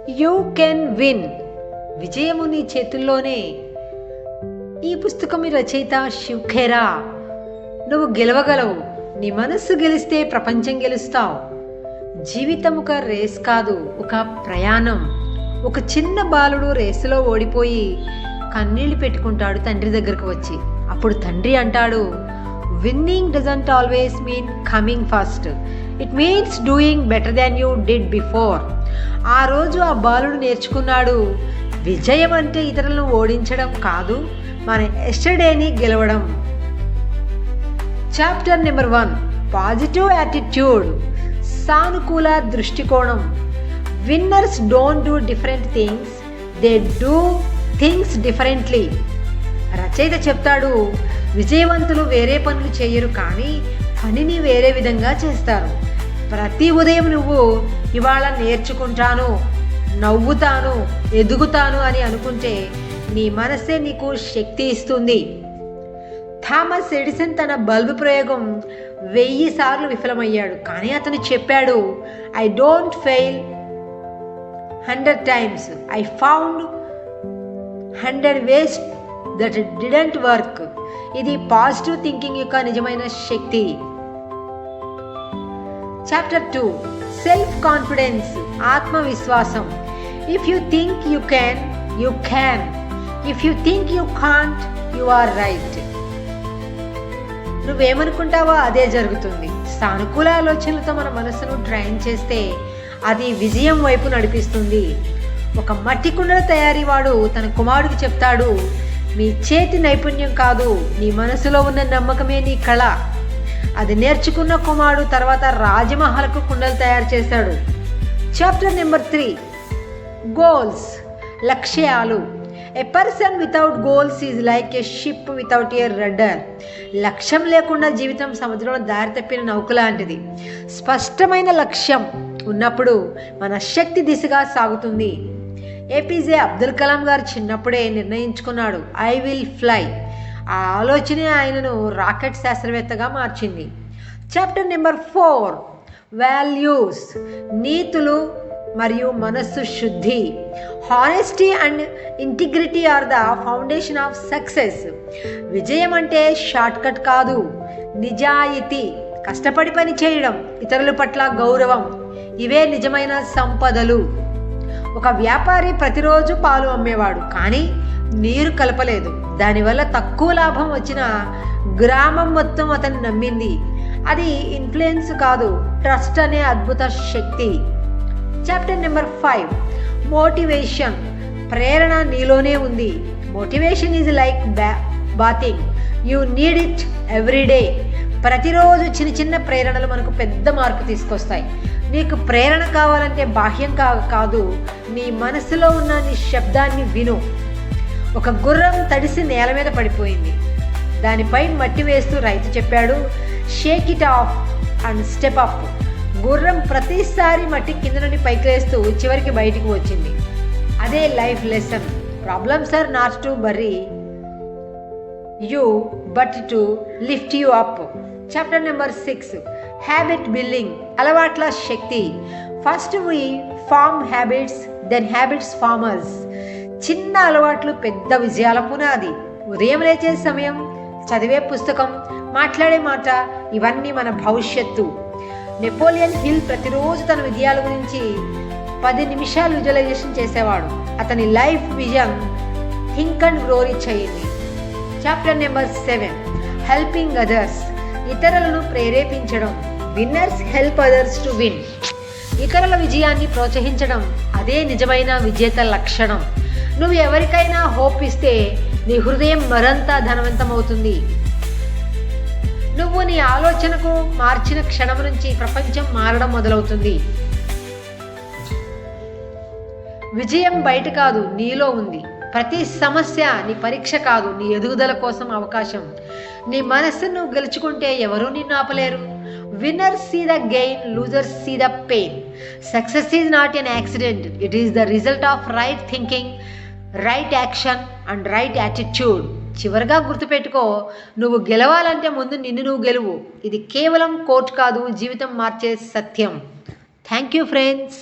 You can win. విజయము నీ చేతుల్లోనే. ఈ పుస్తకం రచయిత శివ్ ఖేరా. నువ్వు గెలవగలవు. నీ మనస్సు గెలిస్తే ప్రపంచం గెలుస్తావు. జీవితం ఒక రేస్ కాదు, ఒక ప్రయాణం. ఒక చిన్న బాలుడు రేసులో ఓడిపోయి కన్నీళ్లు పెట్టుకుంటాడు తండ్రి దగ్గరకు వచ్చి. అప్పుడు తండ్రి అంటాడు, winnowing doesn't always mean coming first, it means doing better than you did before. ఆ రోజు ఆ బాలుడు నేర్చుకున్నాడు, విజయం అంటే ఇతరులను ఓడించడం కాదు, మన ఎస్టర్డేని గెలవడం. చాప్టర్ నెంబర్ 1, పాజిటివ్ యాటిట్యూడ్, సానుకూల దృష్టికోణం. Winners don't do different things, they do things differently. రచయిత చెప్తాడు, విజయవంతులు వేరే పనులు చేయరు, కానీ పనిని వేరే విధంగా చేస్తారు. ప్రతి ఉదయం నువ్వు ఇవాళ నేర్చుకుంటాను, నవ్వుతాను, ఎదుగుతాను అని అనుకుంటే నీ మనస్సే నీకు శక్తి ఇస్తుంది. థామస్ ఎడిసన్ తన బల్బు ప్రయోగం 1000 సార్లు విఫలమయ్యాడు, కానీ అతను చెప్పాడు, I don't fail 100 times, I found 100 ways that didn't work. ఇది పాజిటివ్ థింకింగ్ యొక్క నిజమైన శక్తి. చాప్టర్ 2, సెల్ఫ్ కాన్ఫిడెన్స్, ఆత్మవిశ్వాసం. If you think you can, you can. If you think you can't, you are right. నువ్వేమనుకుంటావో అదే జరుగుతుంది. సానుకూల ఆలోచనలతో మన మనసును ట్రైన్ చేస్తే అది విజయం వైపు నడిపిస్తుంది. ఒక మట్టి కుండల తయారీ వాడు తన కుమారుడికి చెప్తాడు, మీ చేతి నైపుణ్యం కాదు, నీ మనసులో ఉన్న నమ్మకమే నీ కళ. అది నేర్చుకున్న కుమారుడు తర్వాత రాజమహల్కు కుండలు తయారు చేశాడు. చాప్టర్ నెంబర్ 3, గోల్స్, లక్ష్యాలు. A person without goals is like a ship without a rudder. లక్ష్యం లేకుండా జీవితం సముద్రంలో దారి తప్పిన నౌక లాంటిది. స్పష్టమైన లక్ష్యం ఉన్నప్పుడు మన శక్తి దిశగా సాగుతుంది. ఏపీజే అబ్దుల్ కలాం గారు చిన్నప్పుడే నిర్ణయించుకున్నాడు, ఐ విల్ ఫ్లై. ఆ ఆలోచనే ఆయనను రాకెట్ శాస్త్రవేత్తగా మార్చింది. చాప్టర్ నెంబర్ 4, వాల్యూస్, నీతులు మరియు మనస్సు శుద్ధి. Honesty and integrity are the foundation of success. విజయం అంటే షార్ట్ కట్ కాదు, నిజాయితీ, కష్టపడి పని చేయడం, ఇతరుల పట్ల గౌరవం, ఇవే నిజమైన సంపదలు. ఒక వ్యాపారి ప్రతిరోజు పాలు అమ్మేవాడు, కానీ నీరు కలపలేదు. దానివల్ల తక్కువ లాభం వచ్చిన గ్రామం మొత్తం అతన్ని నమ్మింది. అది ఇన్ఫ్లుయెన్స్ కాదు, ట్రస్ట్ అనే అద్భుత శక్తి. చాప్టర్ నెంబర్ 5, మోటివేషన్, ప్రేరణ నీలోనే ఉంది. Motivation is like bathing, you need it everyday. ప్రతిరోజు చిన్న చిన్న ప్రేరణలు మనకు పెద్ద మార్పు తీసుకొస్తాయి. నీకు ప్రేరణ కావాలంటే బాహ్యం కాదు, నీ మనసులో ఉన్న నీ శబ్దాన్ని విను. ఒక గుర్రం తడిసి నేల మీద పడిపోయింది. దానిపై మట్టి వేస్తూ రైతు చెప్పాడు, Sheikh it of and step up. గుర్రం ప్రతిసారి మట్టి కింద నుండి పైకి వేస్తూ చివరికి బయటికి వచ్చింది. అదే life lesson. Problems are not to bury you but to lift you up. Chapter number 6, habit building, అలవాట్ల శక్తి. First we form habits, then habits formers. చిన్న అలవాట్లు పెద్ద విజయాల పునాది. ఉదయం లేచే సమయం, చదివే పుస్తకం, మాట్లాడే మాట, ఇవన్నీ మన భవిష్యత్తు. నెపోలియన్ హిల్ ప్రతిరోజు తన విజయాల గురించి 10 నిమిషాలు విజువలైజేషన్ చేసేవాడు. అతని life vision think and grow rich అయ్యింది. చాప్టర్ నెంబర్ 7, హెల్పింగ్ అదర్స్, ఇతరులను ప్రేరేపించడం. Winners help others to win. ఇతరుల విజయాన్ని ప్రోత్సహించడం, అదే నిజమైన విజేత లక్షణం. నువ్వు ఎవరికైనా హోప్ ఇస్తే నీ హృదయం మరింత ధనవంతమవుతుంది. నువ్వు నీ ఆలోచనకు మార్చిన క్షణం నుంచి ప్రపంచం మారడం మొదలవుతుంది. విజయం బయట కాదు, నీలో ఉంది. ప్రతి సమస్య నీ పరీక్ష కాదు, నీ ఎదుగుదల కోసం అవకాశం. నీ మనస్సును గెలుచుకుంటే ఎవరూ నిన్ను ఆపలేరు. Winners see the gain, losers see the pain. Success is not an accident. It is the result of right thinking, right action and right attitude. చివరిగా గుర్తుపెట్టుకో, నువ్వు గెలవాలంటే ముందు నిన్ను నువ్వు గెలువు. ఇది కేవలం కోట్ కాదు, జీవితం మార్చే సత్యం. Thank you friends.